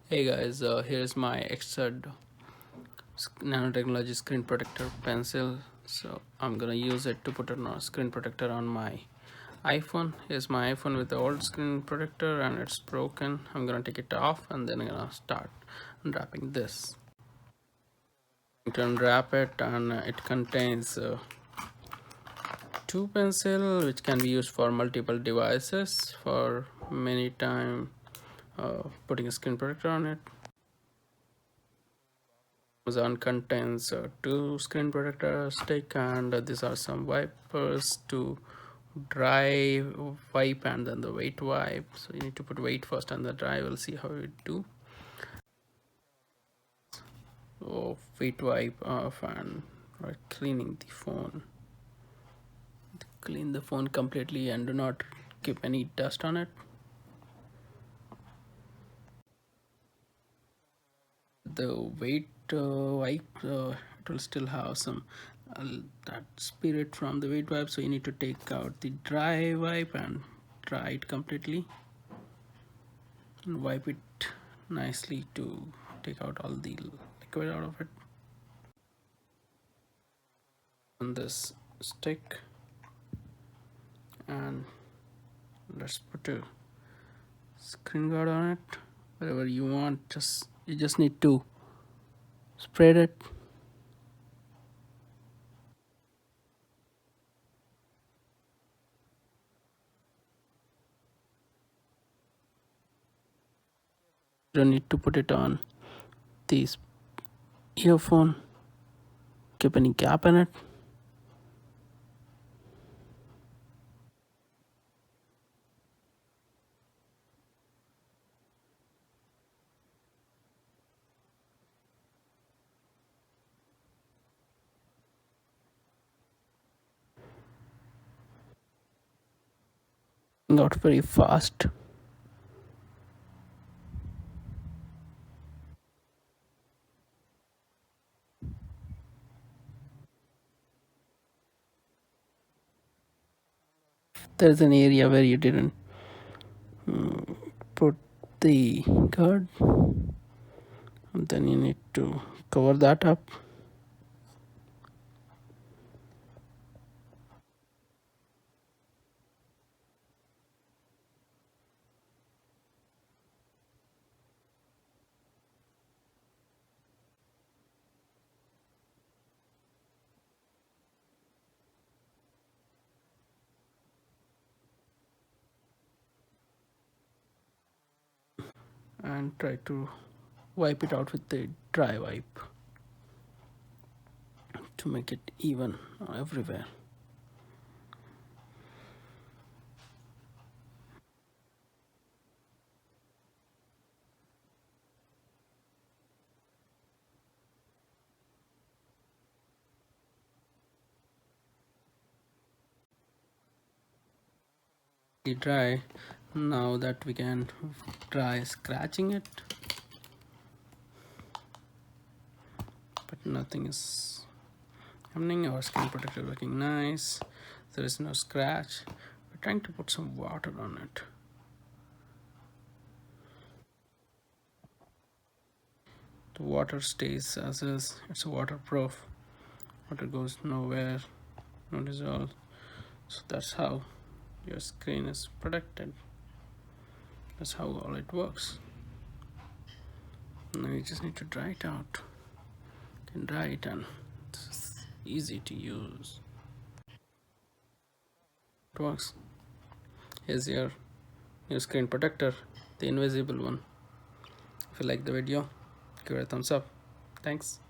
Hey guys, here's my nanotechnology screen protector pencil. So I'm gonna use it to put a screen protector on my iPhone. Here's my iPhone with the old screen protector and it's broken. I'm gonna take it off and then I'm gonna start unwrapping this. To unwrap it, and it contains two pencil which can be used for multiple devices for many time putting a screen protector on it. Amazon contains two screen protector stick, and these are some wipers to dry wipe and then the wet wipe. So you need to put wet first and the dry. We'll see how it do. So wet wipe off and cleaning the phone. Clean the phone completely and do not keep any dust on it. The wet wipe, it will still have some uh, that spirit from the wet wipe, so you need to take out the dry wipe and dry it completely and wipe it nicely to take out all the liquid out of it. On this stick, and let's put a screen guard on it. Whatever you want, you just need to spread it. You don't need to put it on this earphone. Keep any gap in it. Out very fast. There's an area where you didn't put the guard, and then you need to cover that up. And try to wipe it out with the dry wipe to make it even everywhere. Dry. Now that we can try scratching it, but nothing is happening. Our screen protector looking nice. There is no scratch. We're trying to put some water on it. The water stays as is. It's waterproof. Water goes nowhere, no dissolve. So that's how your screen is protected. That's how all it works. Now you just need to dry it out. You can dry it, and it's easy to use. It works. Here's your new screen protector, the invisible one. If you like the video, give it a thumbs up. Thanks.